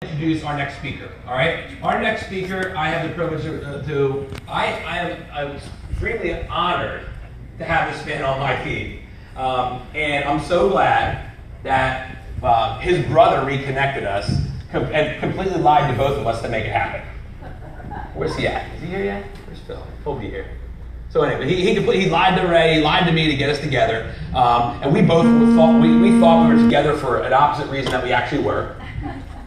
Introduce our next speaker. All right, our next speaker, I have the privilege I am extremely honored to have this man on my team, and I'm so glad that his brother reconnected us and completely lied to both of us to make it happen. Where's he at? Is he here yet? Where's Phil? He'll be here. So anyway, he lied to Ray, he lied to me to get us together, and we both thought we thought we were together for an opposite reason that we actually were.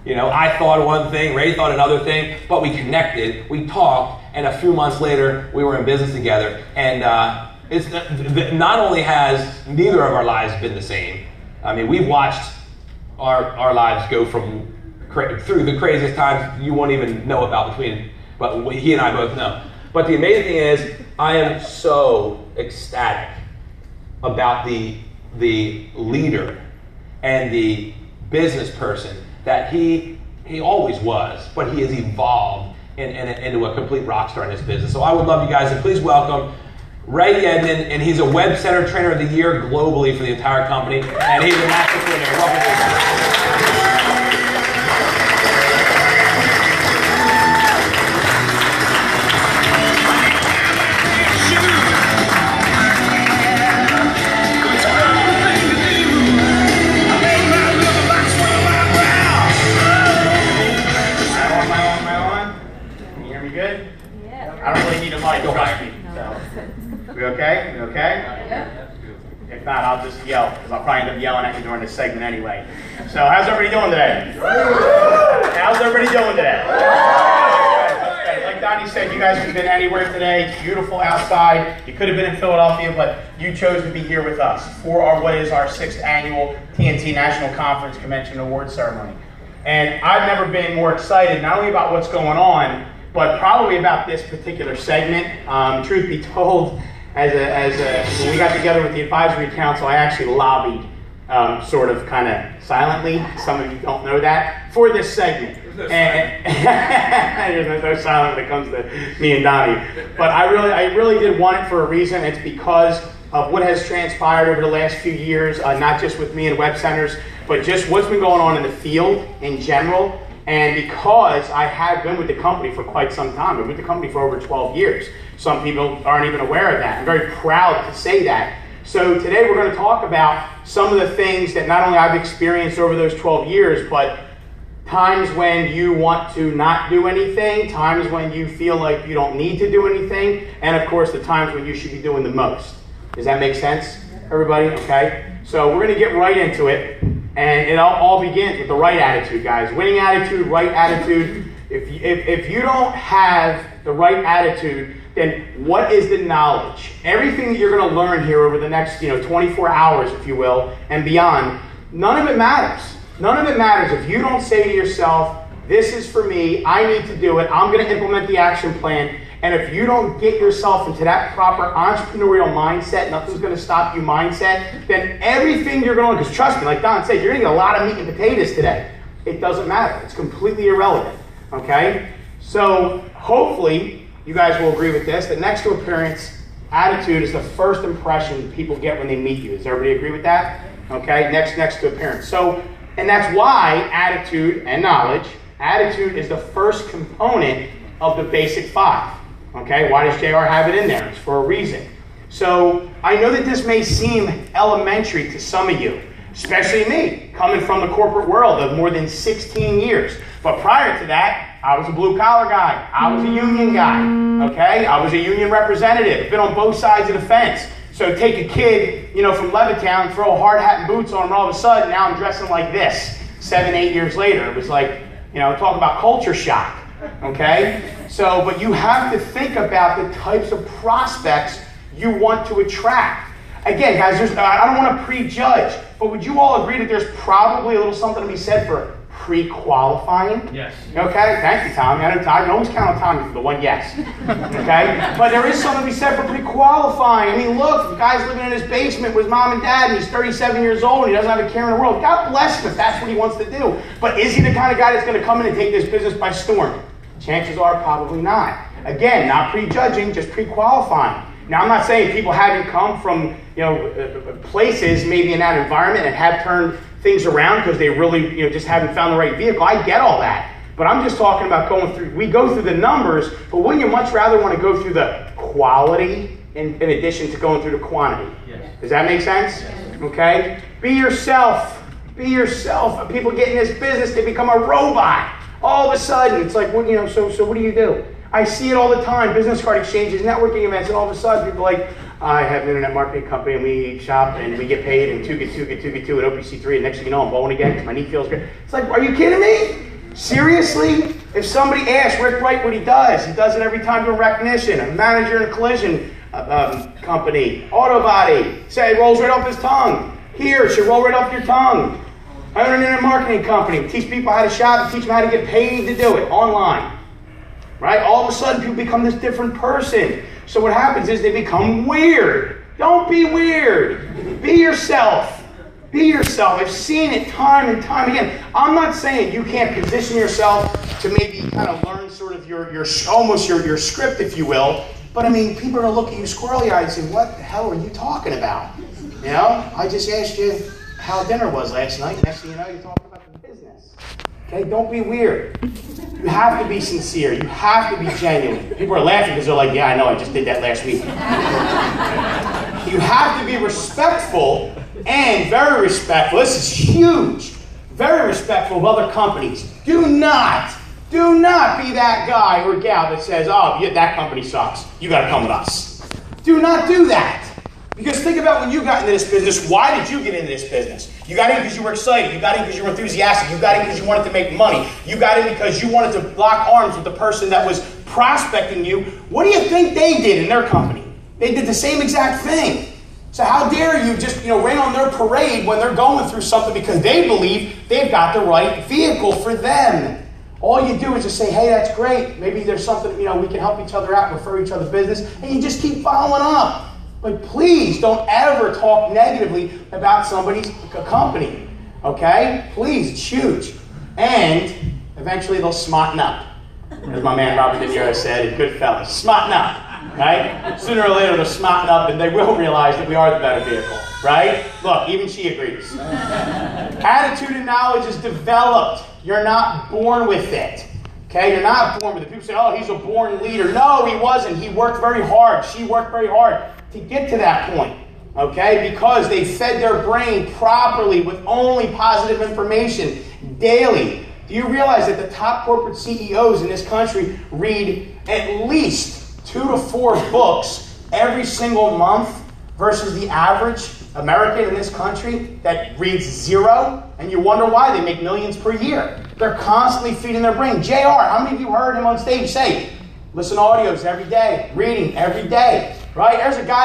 You know, I thought one thing, Ray thought another thing, but we connected, we talked, and a few months later, we were in business together. And it's not only has neither of our lives been the same. I mean, we've watched our lives go from through the craziest times you won't even know about but he and I both know. But the amazing thing is, I am so ecstatic about the leader and the business person that he always was, but he has evolved into a complete rock star in this business. So I would love you guys to please welcome Ray Edman, and he's a Web Center Trainer of the Year globally for the entire company, and he's a master trainer. Welcome. We okay? We okay? Yeah. If not, I'll just yell, because I'll probably end up yelling at you during this segment anyway. So how's everybody doing today? How's everybody doing today? Like Donnie said, you guys could have been anywhere today. It's beautiful outside. You could have been in Philadelphia, but you chose to be here with us for what is our 6th annual TNT National Conference Convention Award Ceremony. And I've never been more excited, not only about what's going on, but probably about this particular segment. Truth be told, when we got together with the advisory council, I actually lobbied, sort of kind of silently. Some of you don't know that, for this segment. There's no silence when it comes to me and Donnie. But I really did want it for a reason. It's because of what has transpired over the last few years, not just with me and Web Centers, but just what's been going on in the field in general. And because I have been with the company for quite some time, I've been with the company for over 12 years. Some people aren't even aware of that. I'm very proud to say that. So today we're going to talk about some of the things that not only I've experienced over those 12 years, but times when you want to not do anything, times when you feel like you don't need to do anything, and of course the times when you should be doing the most. Does that make sense, everybody? Okay. So we're going to get right into it. And it all begins with the right attitude, guys. Winning attitude, right attitude. If you don't have the right attitude, then what is the knowledge? Everything that you're going to learn here over the next 24 hours, if you will, and beyond, none of it matters. None of it matters if you don't say to yourself, this is for me, I need to do it, I'm going to implement the action plan. And if you don't get yourself into that proper entrepreneurial mindset, nothing's going to stop you mindset, then everything you're going to, because trust me, like Don said, you're going to get a lot of meat and potatoes today. It doesn't matter. It's completely irrelevant. Okay? So hopefully you guys will agree with this, that next to appearance, attitude is the first impression people get when they meet you. Does everybody agree with that? Okay? Next to appearance. So, and that's why attitude and knowledge, attitude is the first component of the basic 5. Okay, why does JR have it in there? It's for a reason. So I know that this may seem elementary to some of you, especially me, coming from the corporate world of more than 16 years. But prior to that, I was a blue-collar guy. I was a union guy, okay? I was a union representative, been on both sides of the fence. So take a kid, from Levittown, throw a hard hat and boots on him, and all of a sudden, now I'm dressing like this 7, 8 years later. It was like, talk about culture shock. Okay? So, but you have to think about the types of prospects you want to attract. Again, guys, I don't want to prejudge, but would you all agree that there's probably a little something to be said for pre-qualifying? Yes. Okay? Thank you, Tommy. I can always count on Tommy for the one yes. Okay? But there is something to be said for pre-qualifying. I mean, look, the guy's living in his basement with his mom and dad, and he's 37 years old, and he doesn't have a care in the world. God bless him if that's what he wants to do. But is he the kind of guy that's going to come in and take this business by storm? Chances are probably not. Again, not prejudging, just pre-qualifying. Now, I'm not saying people haven't come from, places maybe in that environment and have turned things around because they really, just haven't found the right vehicle. I get all that. But I'm just talking about we go through the numbers, but wouldn't you much rather want to go through the quality in addition to going through the quantity? Yes. Does that make sense? Okay? Be yourself. Be yourself. People get in this business, they become a robot. All of a sudden, it's like, so what do you do? I see it all the time, business card exchanges, networking events, and all of a sudden people are like, I have an internet marketing company, and we shop, and we get paid, and 2 get 2 get 2 get 2, and OPC3, and next thing you know, I'm bowling again because my knee feels good. It's like, are you kidding me? Seriously? If somebody asks Rick Wright what he does it every time doing recognition, a manager in a collision company, auto body, say it rolls right off his tongue. Here, it should roll right off your tongue. I own an internet marketing company. We teach people how to shop and teach them how to get paid to do it online. Right? All of a sudden, people become this different person. So what happens is they become weird. Don't be weird. Be yourself. Be yourself. I've seen it time and time again. I'm not saying you can't position yourself to maybe kind of learn sort of your script, if you will. But I mean, people are going to look at you squirrely-eyed and say, what the hell are you talking about? I just asked you how dinner was last night. Next thing you know, you're talking about the business. Okay, don't be weird. You have to be sincere. You have to be genuine. People are laughing because they're like, yeah, I know, I just did that last week. You have to be respectful and very respectful. This is huge. Very respectful of other companies. Do not be that guy or gal that says, oh, yeah, that company sucks. You got to come with us. Do not do that. Because think about when you got into this business, why did you get into this business? You got in because you were excited. You got in because you were enthusiastic. You got in because you wanted to make money. You got in because you wanted to lock arms with the person that was prospecting you. What do you think they did in their company? They did the same exact thing. So how dare you just rain on their parade when they're going through something because they believe they've got the right vehicle for them. All you do is just say, hey, that's great. Maybe there's something, we can help each other out, refer each other business, and you just keep following up. But please don't ever talk negatively about somebody's company, okay? Please, it's huge. And eventually they'll smarten up. As my man Robert De Niro said in Goodfellas, smarten up, right? Sooner or later they'll smarten up and they will realize that we are the better vehicle, right? Look, even she agrees. Attitude and knowledge is developed. You're not born with it. Okay, you're not born with it. People say, oh, he's a born leader. No, he wasn't. He worked very hard. She worked very hard to get to that point, okay? Because they fed their brain properly with only positive information daily. Do you realize that the top corporate CEOs in this country read at least 2 to 4 books every single month versus the average American in this country that reads 0? And you wonder why they make millions per year. They're constantly feeding their brain. JR, how many of you heard him on stage say, listen to audios every day, reading every day, right? There's a guy